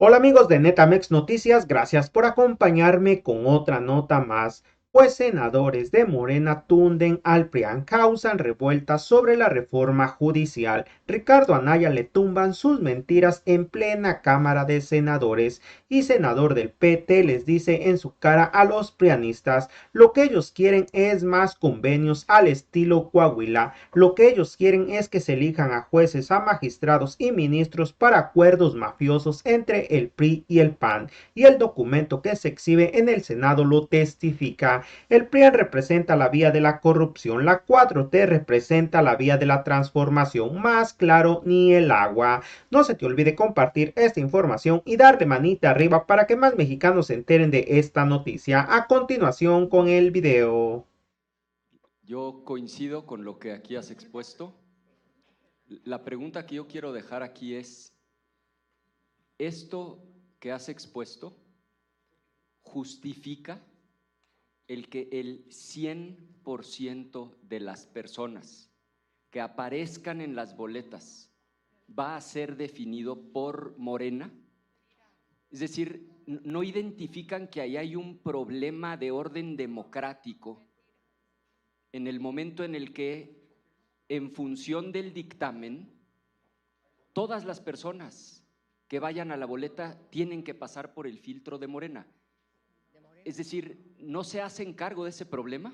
Hola amigos de Netamex Noticias, gracias por acompañarme con otra nota más. Pues senadores de Morena tunden al PRIAN, causan revueltas sobre la reforma judicial. Ricardo Anaya le tumban sus mentiras en plena Cámara de Senadores y senador del PT les dice en su cara a los prianistas, lo que ellos quieren es más convenios al estilo Coahuila, lo que ellos quieren es que se elijan a jueces, a magistrados y ministros para acuerdos mafiosos entre el PRI y el PAN, y el documento que se exhibe en el Senado lo testifica. El PRIAN representa la vía de la corrupción, la 4T representa la vía de la transformación, más claro ni el agua. No se te olvide compartir esta información y darle manita arriba para que más mexicanos se enteren de esta noticia. A continuación con el video. Yo coincido con lo que aquí has expuesto. La pregunta que yo quiero dejar aquí es, ¿esto que has expuesto justifica el que el 100% de las personas que aparezcan en las boletas va a ser definido por Morena? Es decir, no identifican que ahí hay un problema de orden democrático en el momento en el que, en función del dictamen, todas las personas que vayan a la boleta tienen que pasar por el filtro de Morena. Es decir, ¿no se hacen cargo de ese problema?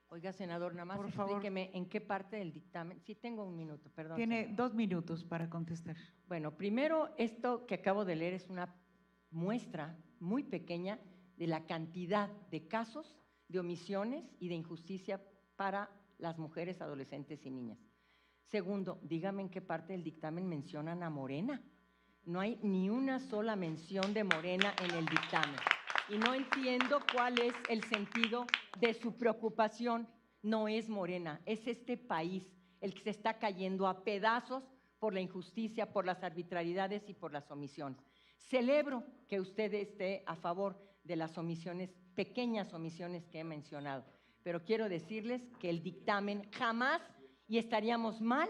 Oiga, senador, nada más Por explíqueme favor. en qué parte del dictamen. Sí, tengo un minuto, perdón. Tiene Senador. 2 minutos para contestar. Bueno, primero, esto que acabo de leer es una muestra muy pequeña de la cantidad de casos de omisiones y de injusticia para las mujeres, adolescentes y niñas. Segundo, dígame en qué parte del dictamen mencionan a Morena. No hay ni una sola mención de Morena en el dictamen. Y no entiendo cuál es el sentido de su preocupación. No es Morena, es este país el que se está cayendo a pedazos por la injusticia, por las arbitrariedades y por las omisiones. Celebro que usted esté a favor de las omisiones, pequeñas omisiones que he mencionado, pero quiero decirles que el dictamen jamás, y estaríamos mal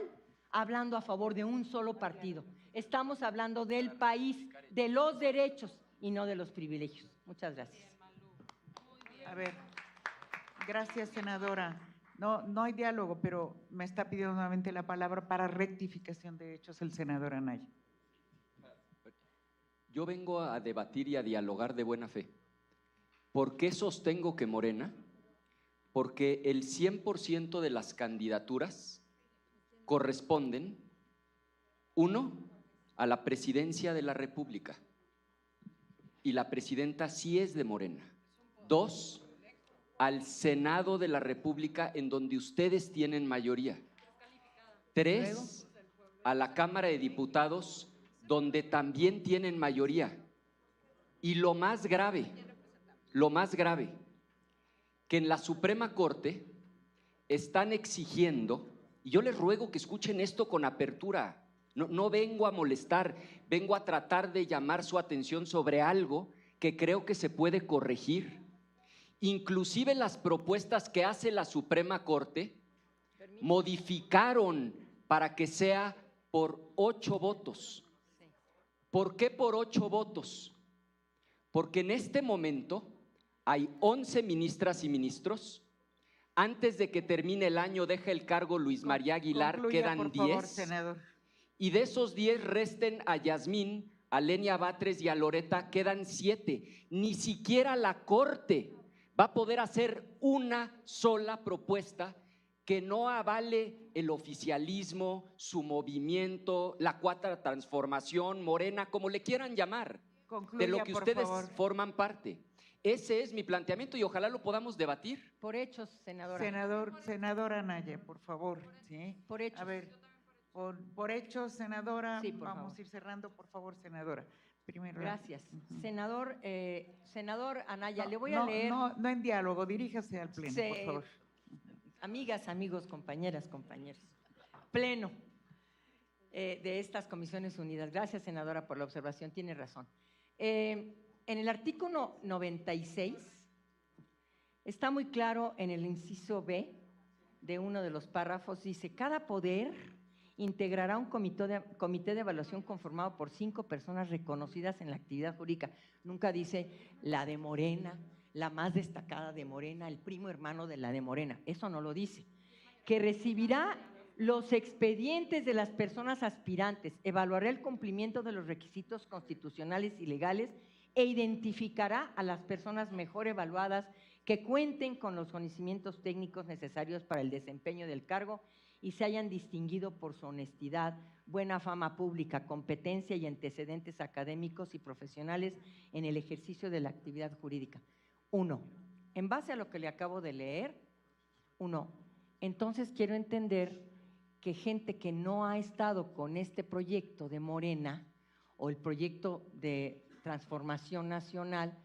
hablando a favor de un solo partido. Estamos hablando del país, de los derechos y no de los privilegios. Muchas gracias. A ver, gracias, senadora. No hay diálogo, pero me está pidiendo nuevamente la palabra para rectificación de hechos el senador Anaya. Yo vengo a debatir y a dialogar de buena fe. ¿Por qué sostengo que Morena? Porque el 100% de las candidaturas corresponden, uno, a la presidencia de la República, y la presidenta sí es de Morena. Dos, al Senado de la República, en donde ustedes tienen mayoría. Tres, a la Cámara de Diputados, donde también tienen mayoría. Y lo más grave, que en la Suprema Corte están exigiendo, y yo les ruego que escuchen esto con apertura. No vengo a molestar, vengo a tratar de llamar su atención sobre algo que creo que se puede corregir. Inclusive las propuestas que hace la Suprema Corte modificaron para que sea por 8 votos. ¿Por qué por 8 votos? Porque en este momento hay 11 ministras y ministros. Antes de que termine el año deja el cargo Luis María Aguilar, Concluya, quedan por 10. favor, senador. Y de esos 10 resten a Yasmín, a Lenia Batres y a Loreta, quedan 7. Ni siquiera la Corte va a poder hacer una sola propuesta que no avale el oficialismo, su movimiento, la cuarta transformación, Morena, como le quieran llamar, Concluya, de lo que por ustedes favor. forman parte. Ese es mi planteamiento y ojalá lo podamos debatir. Por hechos, senadora. Senador Anaya, por favor. ¿Sí? Por hechos. A ver, por hechos, senadora, Sí, por vamos favor. a ir cerrando, por favor, senadora. Primero. Gracias. Uh-huh. Senador Anaya, le voy no, a leer. No en diálogo, diríjase al pleno, por favor. Amigas, amigos, compañeras, compañeros. Pleno de estas Comisiones Unidas. Gracias, senadora, por la observación, tiene razón. En el artículo 96 está muy claro en el inciso B de uno de los párrafos, dice: cada poder integrará un comité de evaluación conformado por 5 personas reconocidas en la actividad jurídica. Nunca dice la de Morena, la más destacada de Morena, el primo hermano de la de Morena. Eso no lo dice. Que recibirá los expedientes de las personas aspirantes, evaluará el cumplimiento de los requisitos constitucionales y legales e identificará a las personas mejor evaluadas que cuenten con los conocimientos técnicos necesarios para el desempeño del cargo y se hayan distinguido por su honestidad, buena fama pública, competencia y antecedentes académicos y profesionales en el ejercicio de la actividad jurídica. 1. En base a lo que le acabo de leer, 1. Entonces quiero entender que gente que no ha estado con este proyecto de Morena o el proyecto de transformación nacional,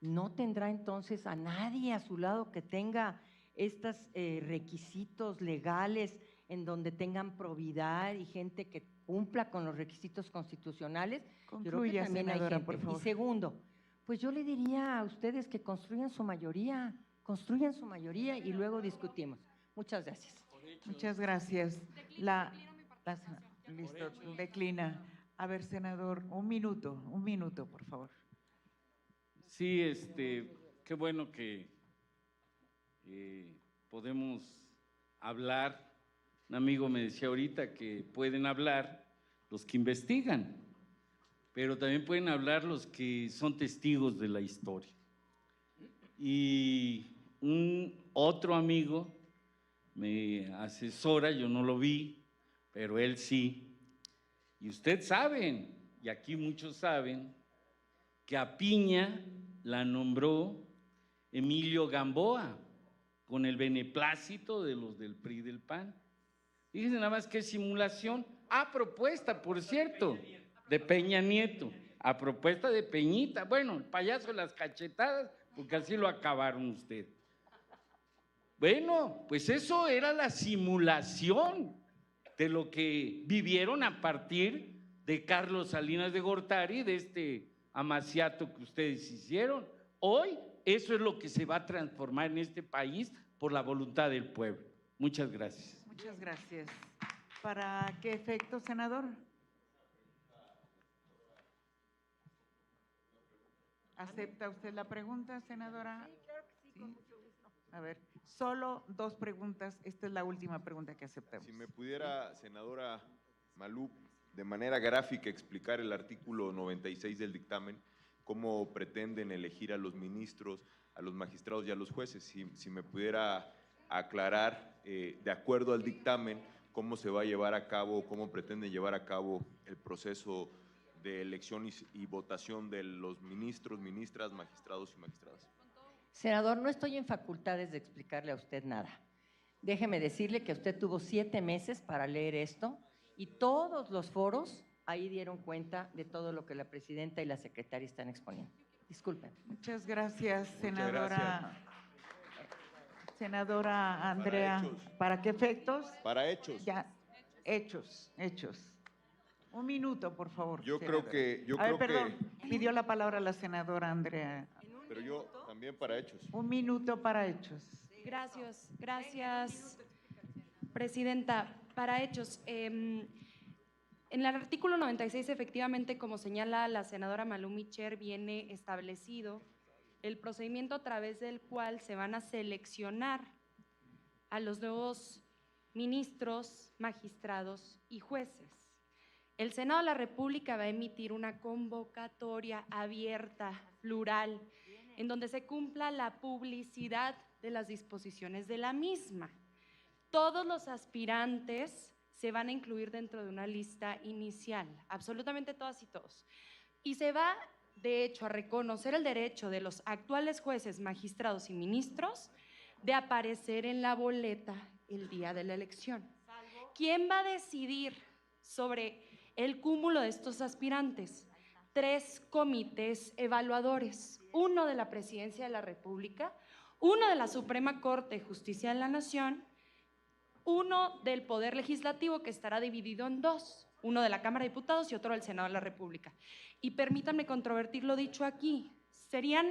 no tendrá entonces a nadie a su lado que tenga estos requisitos legales en donde tengan probidad y gente que cumpla con los requisitos constitucionales. Concluya, yo creo que también senadora, hay gente. por favor. Y segundo, pues yo le diría a ustedes que construyan su mayoría y luego discutimos. Muchas gracias. Muchas gracias. Listo, declina. A ver, senador, un minuto, por favor. Sí, qué bueno que podemos hablar. Un amigo me decía ahorita que pueden hablar los que investigan, pero también pueden hablar los que son testigos de la historia. Y un otro amigo me asesora, yo no lo vi, pero él sí. Y ustedes saben, y aquí muchos saben, que a Piña la nombró Emilio Gamboa con el beneplácito de los del PRI y del PAN. Fíjense nada más qué simulación. A propuesta, por cierto, de Peña Nieto, a propuesta de Peñita. Bueno, el payaso de las cachetadas, porque así lo acabaron ustedes. Bueno, pues eso era la simulación de lo que vivieron a partir de Carlos Salinas de Gortari, de este amaciato que ustedes hicieron. Hoy eso es lo que se va a transformar en este país por la voluntad del pueblo. Muchas gracias. Muchas gracias. ¿Para qué efecto, senador? ¿Acepta usted la pregunta, senadora? Sí, claro que sí, con mucho gusto. A ver, solo 2 preguntas. Esta es la última pregunta que aceptamos. Si me pudiera, senadora Malú, de manera gráfica explicar el artículo 96 del dictamen, cómo pretenden elegir a los ministros, a los magistrados y a los jueces. Si me pudiera aclarar, de acuerdo al dictamen, cómo se va a llevar a cabo, cómo pretenden llevar a cabo el proceso de elección y votación de los ministros, ministras, magistrados y magistradas. Senador, no estoy en facultades de explicarle a usted nada. Déjeme decirle que usted tuvo 7 meses para leer esto y todos los foros ahí dieron cuenta de todo lo que la presidenta y la secretaria están exponiendo. Disculpen. Muchas gracias, senadora. gracias. Senadora Andrea. ¿Para qué efectos? Para hechos. Ya, hechos. Un minuto, por favor. Yo senadora. creo perdón, pidió la palabra la senadora Andrea. Pero yo también para hechos. Un minuto para hechos. Gracias, presidenta. Para hechos, en el artículo 96, efectivamente, como señala la senadora Malú Micher, viene establecido el procedimiento a través del cual se van a seleccionar a los nuevos ministros, magistrados y jueces. El Senado de la República va a emitir una convocatoria abierta, plural, en donde se cumpla la publicidad de las disposiciones de la misma. Todos los aspirantes se van a incluir dentro de una lista inicial, absolutamente todas y todos. Y se va, de hecho, a reconocer el derecho de los actuales jueces, magistrados y ministros de aparecer en la boleta el día de la elección. ¿Quién va a decidir sobre el cúmulo de estos aspirantes? 3 comités evaluadores, uno de la Presidencia de la República, uno de la Suprema Corte de Justicia de la Nación, uno del Poder Legislativo, que estará dividido en 2, uno de la Cámara de Diputados y otro del Senado de la República. Y permítanme controvertir lo dicho aquí, serían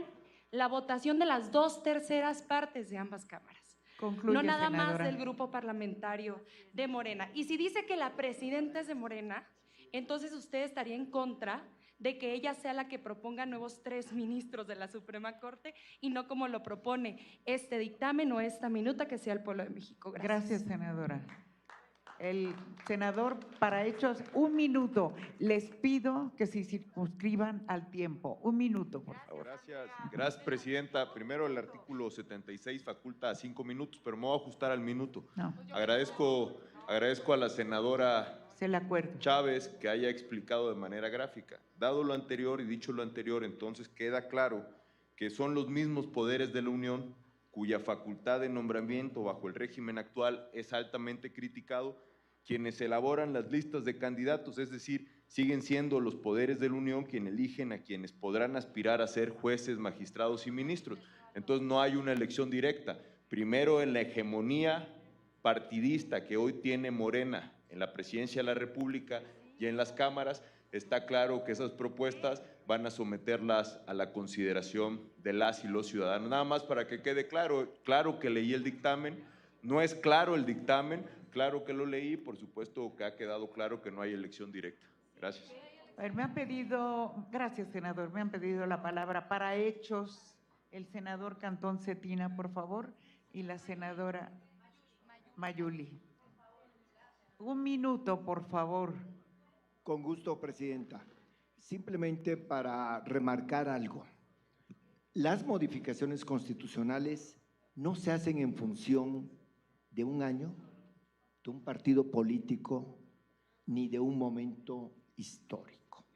la votación de las 2/3 partes de ambas cámaras. Concluye, no nada más senadora. del grupo parlamentario de Morena. Y si dice que la presidenta es de Morena, entonces usted estaría en contra de que ella sea la que proponga nuevos 3 ministros de la Suprema Corte y no como lo propone este dictamen o esta minuta que sea el pueblo de México. Gracias, senadora. El senador para hechos, 1 minuto. Les pido que se circunscriban al tiempo. 1 minuto, por favor. Gracias, presidenta. Primero, el artículo 76 faculta a 5 minutos, pero me voy a ajustar al minuto. No, Agradezco a la senadora se le acuerdo. Chávez que haya explicado de manera gráfica. Dado lo anterior y dicho lo anterior, entonces queda claro que son los mismos poderes de la Unión cuya facultad de nombramiento bajo el régimen actual es altamente criticado, quienes elaboran las listas de candidatos, es decir, siguen siendo los poderes de la Unión quienes eligen a quienes podrán aspirar a ser jueces, magistrados y ministros. Entonces no hay una elección directa. Primero, en la hegemonía partidista que hoy tiene Morena en la presidencia de la República y en las cámaras, está claro que esas propuestas van a someterlas a la consideración de las y los ciudadanos. Nada más para que quede claro, claro que leí el dictamen, no es claro el dictamen, claro que lo leí, por supuesto que ha quedado claro que no hay elección directa. Gracias. A ver, me han pedido, gracias, senador, me han pedido la palabra para hechos el senador Cantón Cetina, por favor, y la senadora Mayuli. 1 minuto, por favor. Con gusto, presidenta. Simplemente para remarcar algo. Las modificaciones constitucionales no se hacen en función de un año, de un partido político, ni de un momento histórico.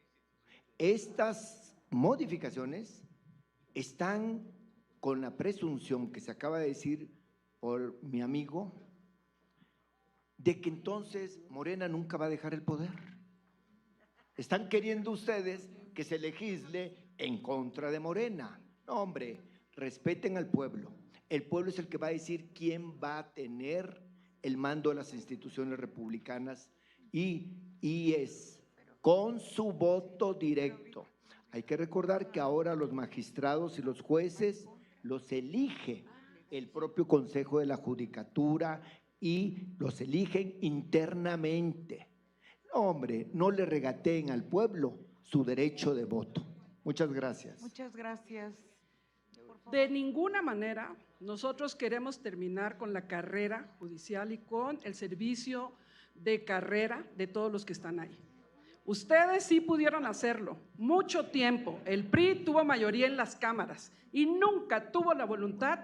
Estas modificaciones están con la presunción que se acaba de decir por mi amigo, de que entonces Morena nunca va a dejar el poder. Están queriendo ustedes que se legisle en contra de Morena. No, hombre, respeten al pueblo. El pueblo es el que va a decir quién va a tener el mando de las instituciones republicanas y es con su voto directo. Hay que recordar que ahora los magistrados y los jueces los elige el propio Consejo de la Judicatura y los eligen internamente. No, hombre, no le regateen al pueblo su derecho de voto. Muchas gracias. Muchas gracias. De ninguna manera nosotros queremos terminar con la carrera judicial y con el servicio de carrera de todos los que están ahí. Ustedes sí pudieron hacerlo mucho tiempo. El PRI tuvo mayoría en las cámaras y nunca tuvo la voluntad,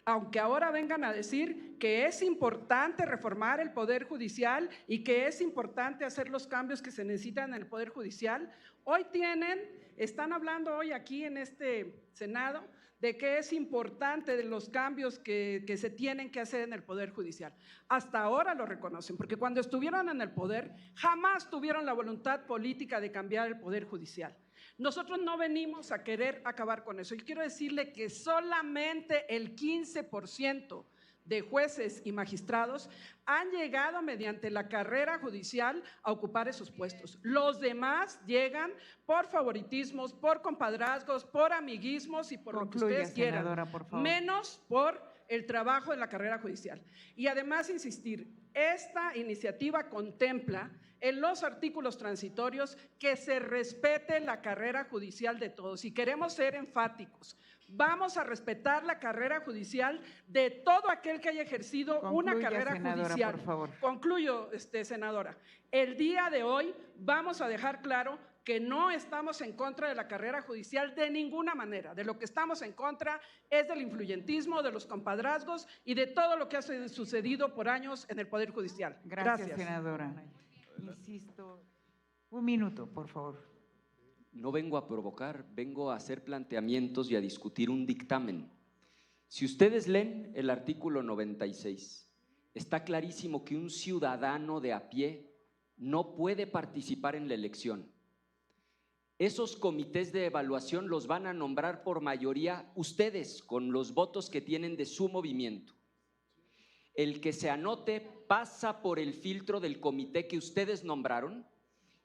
aunque ahora vengan a decir que es importante reformar el Poder Judicial y que es importante hacer los cambios que se necesitan en el Poder Judicial. Hoy están hablando hoy aquí en este Senado de que es importante de los cambios que se tienen que hacer en el Poder Judicial. Hasta ahora lo reconocen, porque cuando estuvieron en el poder jamás tuvieron la voluntad política de cambiar el Poder Judicial. Nosotros no venimos a querer acabar con eso. Yo quiero decirle que solamente el 15% de jueces y magistrados han llegado mediante la carrera judicial a ocupar esos puestos. Los demás llegan por favoritismos, por compadrazgos, por amiguismos y por lo que ustedes quieran, senadora, por favor. menos por el trabajo en la carrera judicial. Y además insistir, esta iniciativa contempla en los artículos transitorios que se respete la carrera judicial de todos. Y queremos ser enfáticos. Vamos a respetar la carrera judicial de todo aquel que haya ejercido una carrera senadora, judicial. por favor. Concluyo, senadora. El día de hoy vamos a dejar claro que no estamos en contra de la carrera judicial de ninguna manera. De lo que estamos en contra es del influyentismo, de los compadrazgos y de todo lo que ha sucedido por años en el Poder Judicial. Gracias, senadora. Insisto, 1 minuto, por favor. No vengo a provocar, vengo a hacer planteamientos y a discutir un dictamen. Si ustedes leen el artículo 96, está clarísimo que un ciudadano de a pie no puede participar en la elección. Esos comités de evaluación los van a nombrar por mayoría ustedes, con los votos que tienen de su movimiento. El que se anote pasa por el filtro del comité que ustedes nombraron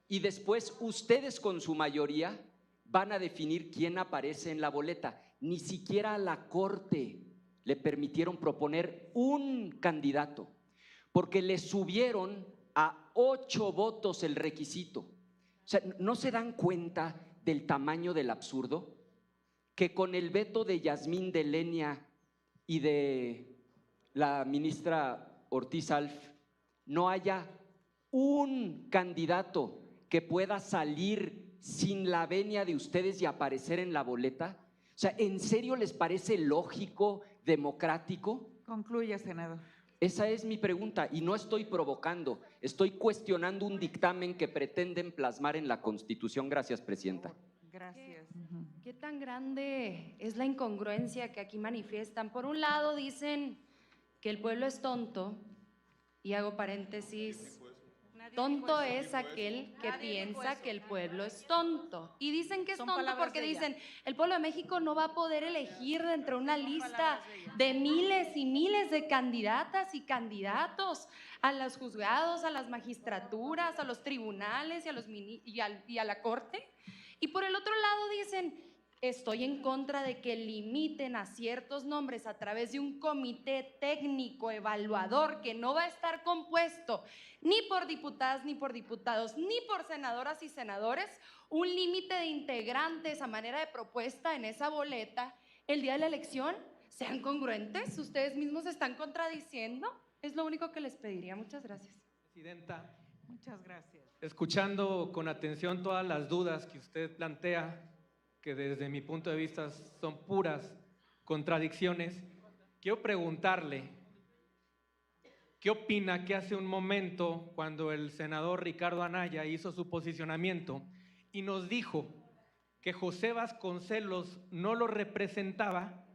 y después ustedes con su mayoría van a definir quién aparece en la boleta. Ni siquiera la Corte le permitieron proponer un candidato, porque le subieron a 8 votos el requisito. O sea, ¿no se dan cuenta del tamaño del absurdo? Que con el veto de Yasmín de Lenia y de la ministra Ortiz Alf no haya un candidato que pueda salir sin la venia de ustedes y aparecer en la boleta. O sea, ¿en serio les parece lógico, democrático? Concluya, senador. Esa es mi pregunta y no estoy provocando, estoy cuestionando un dictamen que pretenden plasmar en la Constitución. Gracias, presidenta. Gracias. ¿Qué tan grande es la incongruencia que aquí manifiestan? Por un lado dicen que el pueblo es tonto, y hago paréntesis, tonto es aquel que piensa que el pueblo es tonto. Y dicen que es tonto porque dicen, el pueblo de México no va a poder elegir de entre una lista de miles y miles de candidatas y candidatos a los juzgados, a las magistraturas, a los tribunales y a la corte. Y por el otro lado dicen, estoy en contra de que limiten a ciertos nombres a través de un comité técnico evaluador que no va a estar compuesto ni por diputadas ni por diputados, ni por senadoras y senadores, un límite de integrantes a manera de propuesta en esa boleta el día de la elección. Sean congruentes, ustedes mismos se están contradiciendo. Es lo único que les pediría. Muchas gracias. Presidenta, muchas gracias. Escuchando con atención todas las dudas que usted plantea, que desde mi punto de vista son puras contradicciones, quiero preguntarle, ¿qué opina que hace un momento cuando el senador Ricardo Anaya hizo su posicionamiento y nos dijo que José Vasconcelos no lo representaba?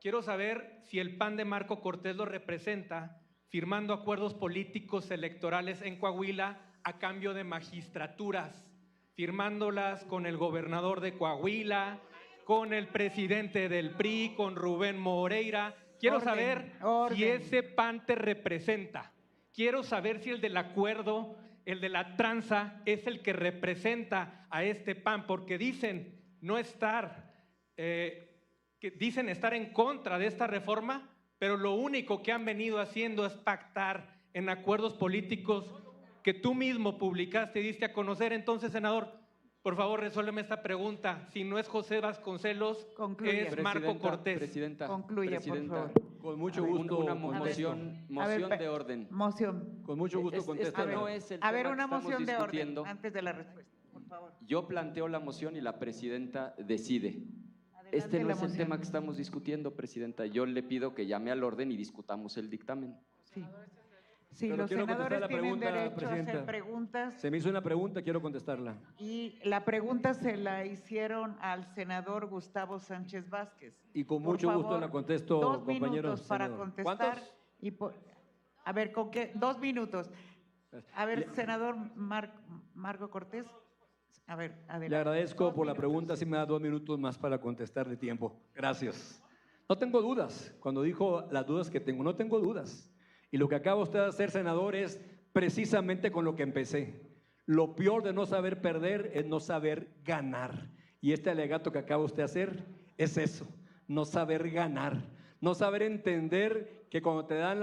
Quiero saber si el PAN de Marco Cortés lo representa firmando acuerdos políticos electorales en Coahuila a cambio de magistraturas, firmándolas con el gobernador de Coahuila, con el presidente del PRI, con Rubén Moreira. Quiero saber si ese PAN te representa. Quiero saber si el del acuerdo, el de la tranza, es el que representa a este PAN, porque dicen no estar, dicen estar en contra de esta reforma, pero lo único que han venido haciendo es pactar en acuerdos políticos que tú mismo publicaste y diste a conocer. Entonces, senador, por favor, resuélveme esta pregunta. Si no es José Vasconcelos, es Marco Cortés. Presidenta, concluya, por favor. Con mucho gusto. Una moción de orden. Moción. Con mucho gusto contesto. No es el A ver, tema una que estamos moción de discutiendo. orden antes de la respuesta, por favor. Yo planteo la moción y la presidenta decide. Adelante Este no la es el moción. tema que estamos discutiendo, presidenta. Yo le pido que llame al orden y discutamos el dictamen. Sí. Sí, Pero los quiero contestar senadores la tienen pregunta, derecho a presidenta. hacer preguntas Se me hizo una pregunta, quiero contestarla. y la pregunta se la hicieron al senador Gustavo Sánchez Vázquez. Y con Por mucho gusto favor, la contesto, 2 compañero minutos para senador. contestar. ¿Cuántos? A ver, ¿con qué? 2 minutos. A ver, senador Marco Cortés. A ver, adelante. Le agradezco por la pregunta, si me da 2 minutos más para contestar de tiempo. Gracias. No tengo dudas. Cuando dijo las dudas que tengo, no tengo dudas. Y lo que acaba usted de hacer, senador, es precisamente con lo que empecé. Lo peor de no saber perder es no saber ganar. Y este alegato que acaba usted de hacer es eso, no saber ganar. No saber entender que cuando te dan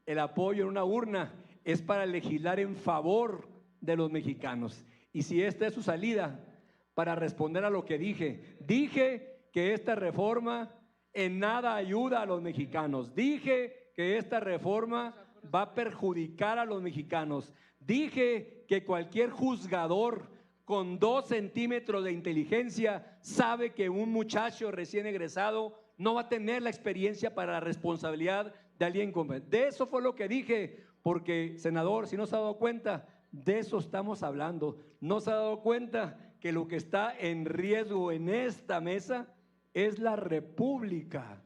el apoyo en una urna es para legislar en favor de los mexicanos. Y si esta es su salida para responder a lo que dije que esta reforma en nada ayuda a los mexicanos. Dije que esta reforma va a perjudicar a los mexicanos. Dije que cualquier juzgador con 2 centímetros de inteligencia sabe que un muchacho recién egresado no va a tener la experiencia para la responsabilidad de alguien competente. De eso fue lo que dije, porque, senador, si no se ha dado cuenta, de eso estamos hablando. No se ha dado cuenta que lo que está en riesgo en esta mesa es la república,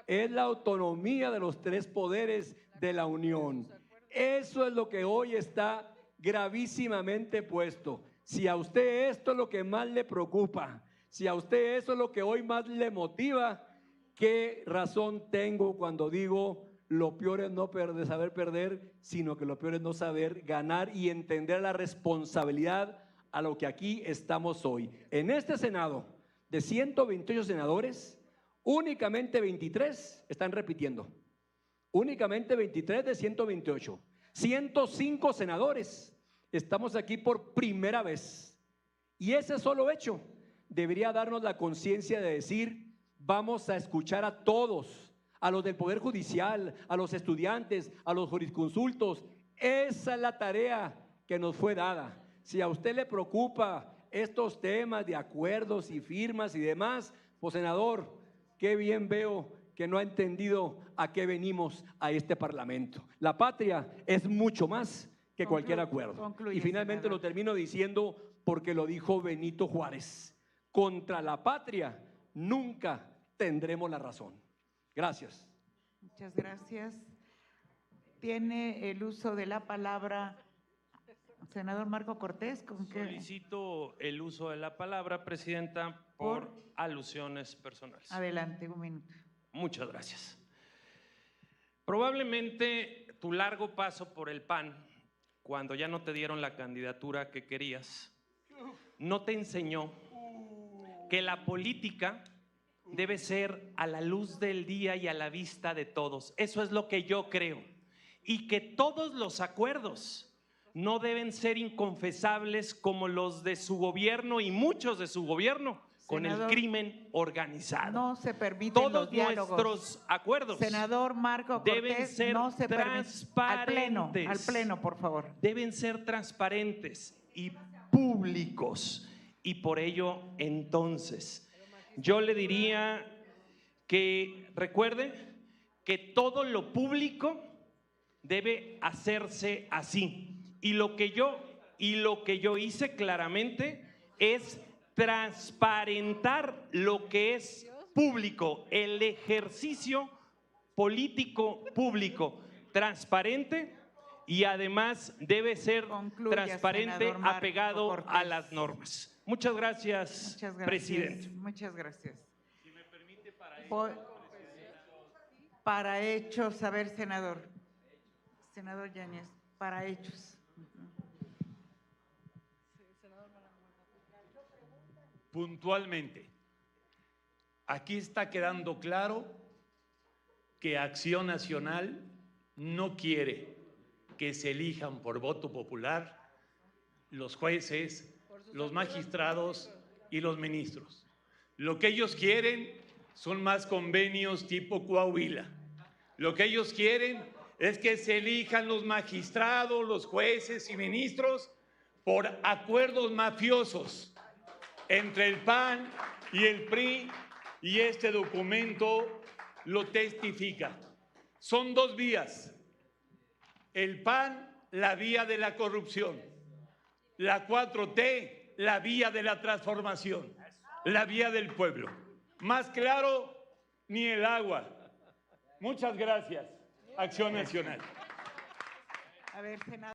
es la autonomía de los 3 poderes de la Unión. Eso es lo que hoy está gravísimamente puesto. Si a usted esto es lo que más le preocupa, si a usted eso es lo que hoy más le motiva, ¿qué razón tengo cuando digo lo peor es no saber perder, sino que lo peor es no saber ganar y entender la responsabilidad a lo que aquí estamos hoy? En este Senado, de 128 senadores, Únicamente 23 están repitiendo. Únicamente 23 de 128. 105 senadores. Estamos aquí por primera vez. Y ese solo hecho debería darnos la conciencia de decir, vamos a escuchar a todos, a los del Poder Judicial, a los estudiantes, a los jurisconsultos. Esa es la tarea que nos fue dada. Si a usted le preocupa estos temas de acuerdos y firmas y demás, pues senador, qué bien veo que no ha entendido a qué venimos a este Parlamento. La patria es mucho más que cualquier acuerdo. Concluye, Y finalmente senador. lo termino diciendo porque lo dijo Benito Juárez. Contra la patria nunca tendremos la razón. Gracias. Muchas gracias. Tiene el uso de la palabra senador Marco Cortés. ¿Con qué? Solicito el uso de la palabra, Presidenta, por alusiones personales. Adelante, un minuto. Muchas gracias. Probablemente tu largo paso por el PAN, cuando ya no te dieron la candidatura que querías, no te enseñó que la política debe ser a la luz del día y a la vista de todos. Eso es lo que yo creo. Y que todos los acuerdos no deben ser inconfesables como los de su gobierno y muchos de su gobierno con Senador, el crimen organizado. No se permiten Todos los diálogos. nuestros acuerdos Senador Marco deben Cortés, ser no se transparentes. al pleno, por favor. Deben ser transparentes y públicos. Y por ello, entonces, yo le diría que recuerde que todo lo público debe hacerse así. Y lo que yo hice claramente es transparentar lo que es público, el ejercicio político público, transparente y además debe ser transparente, senador Marco apegado Cortés. a las normas. Muchas gracias, presidente. Muchas gracias. Si me permite, para hechos, a ver, senador. Senador Yáñez, para hechos. Puntualmente, aquí está quedando claro que Acción Nacional no quiere que se elijan por voto popular los jueces, los magistrados y los ministros. Lo que ellos quieren son más convenios tipo Coahuila. Lo que ellos quieren es que se elijan los magistrados, los jueces y ministros por acuerdos mafiosos entre el PAN y el PRI, y este documento lo testifica. Son dos vías. El PAN, la vía de la corrupción. La 4T, la vía de la transformación. La vía del pueblo. Más claro, ni el agua. Muchas gracias, Acción Nacional. A ver, senador.